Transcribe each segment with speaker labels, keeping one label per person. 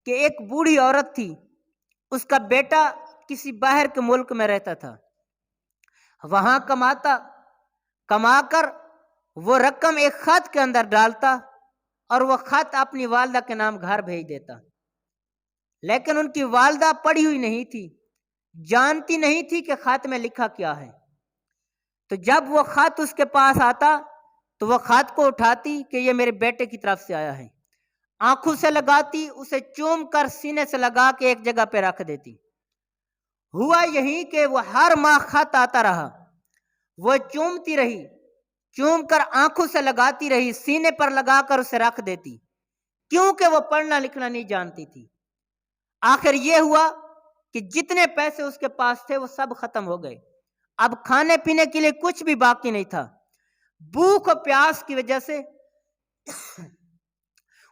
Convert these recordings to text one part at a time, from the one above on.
Speaker 1: کہ ایک بوڑھی عورت تھی، اس کا بیٹا کسی باہر کے ملک میں رہتا تھا، وہاں کما کر وہ رقم ایک خط کے اندر ڈالتا اور وہ خط اپنی والدہ کے نام گھر بھیج دیتا، لیکن ان کی والدہ پڑھی ہوئی نہیں تھی، جانتی نہیں تھی کہ خط میں لکھا کیا ہے۔ تو جب وہ خط اس کے پاس آتا تو وہ خط کو اٹھاتی کہ یہ میرے بیٹے کی طرف سے آیا ہے، آنکھوں سے لگاتی، اسے چوم کر سینے سے لگا کے ایک جگہ پہ رکھ دیتی۔ ہوا یہی کہ وہ ہر ماہ خط آتا رہا، وہ چومتی رہی، چوم کر آنکھوں سے لگاتی رہی، سینے پر لگا کر اسے رکھ دیتی، کیونکہ وہ پڑھنا لکھنا نہیں جانتی تھی۔ آخر یہ ہوا کہ جتنے پیسے اس کے پاس تھے وہ سب ختم ہو گئے، اب کھانے پینے کے لیے کچھ بھی باقی نہیں تھا۔ بھوک اور پیاس کی وجہ سے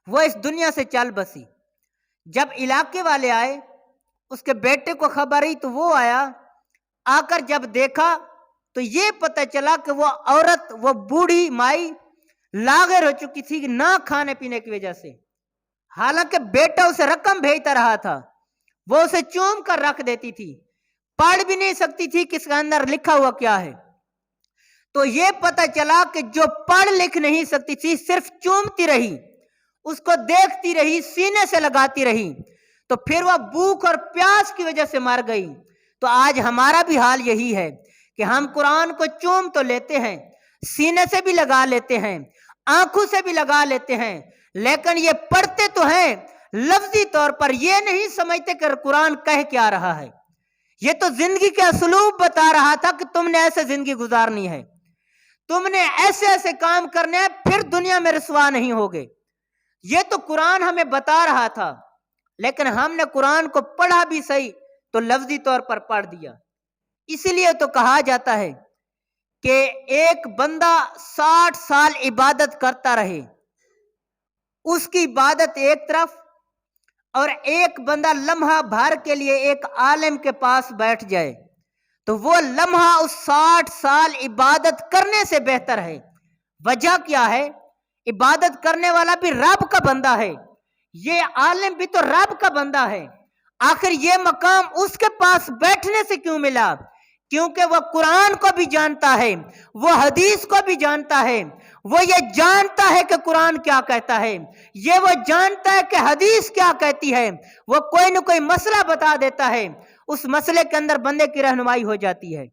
Speaker 1: وہ اس دنیا سے چل بسی۔ جب علاقے والے آئے، اس کے بیٹے کو خبر ہوئی تو وہ آیا، آ کر جب دیکھا تو یہ پتہ چلا کہ وہ عورت، وہ بوڑھی مائی لاغر ہو چکی تھی نہ کھانے پینے کی وجہ سے، حالانکہ بیٹا اسے رقم بھیجتا رہا تھا، وہ اسے چوم کر رکھ دیتی تھی، پڑھ بھی نہیں سکتی تھی کہ اس کے اندر لکھا ہوا کیا ہے۔ تو یہ پتہ چلا کہ جو پڑھ لکھ نہیں سکتی تھی، صرف چومتی رہی، اس کو دیکھتی رہی، سینے سے لگاتی رہی، تو پھر وہ بھوک اور پیاس کی وجہ سے مر گئی۔ تو آج ہمارا بھی حال یہی ہے کہ ہم قرآن کو چوم تو لیتے ہیں، سینے سے بھی لگا لیتے ہیں، آنکھوں سے بھی لگا لیتے ہیں، لیکن یہ پڑھتے تو ہیں، لفظی طور پر یہ نہیں سمجھتے کہ قرآن کہہ کیا رہا ہے۔ یہ تو زندگی کے اسلوب بتا رہا تھا کہ تم نے ایسے زندگی گزارنی ہے، تم نے ایسے ایسے کام کرنے ہیں، پھر دنیا میں رسوا نہیں ہوگے۔ یہ تو قرآن ہمیں بتا رہا تھا، لیکن ہم نے قرآن کو پڑھا بھی صحیح تو لفظی طور پر پڑھ دیا۔ اسی لیے تو کہا جاتا ہے کہ ایک بندہ 60 سال عبادت کرتا رہے، اس کی عبادت ایک طرف، اور ایک بندہ لمحہ بھر کے لیے ایک عالم کے پاس بیٹھ جائے تو وہ لمحہ اس 60 سال عبادت کرنے سے بہتر ہے۔ وجہ کیا ہے؟ عبادت کرنے والا بھی رب کا بندہ ہے، یہ عالم بھی تو رب کا بندہ ہے، آخر یہ مقام اس کے پاس بیٹھنے سے کیوں ملا؟ کیونکہ وہ قرآن کو بھی جانتا ہے، وہ حدیث کو بھی جانتا ہے، وہ یہ جانتا ہے کہ قرآن کیا کہتا ہے، یہ وہ جانتا ہے کہ حدیث کیا کہتی ہے، وہ کوئی نہ کوئی مسئلہ بتا دیتا ہے، اس مسئلے کے اندر بندے کی رہنمائی ہو جاتی ہے۔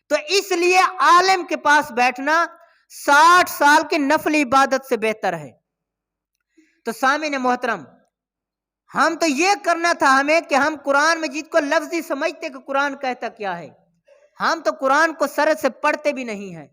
Speaker 1: تو اس لیے عالم کے پاس بیٹھنا 60 سال کی نفل عبادت سے بہتر ہے۔ تو سامعین محترم، ہم تو یہ کرنا تھا ہمیں کہ ہم قرآن مجید کو لفظی سمجھتے کہ قرآن کہتا کیا ہے، ہم تو قرآن کو سر سے پڑھتے بھی نہیں ہیں۔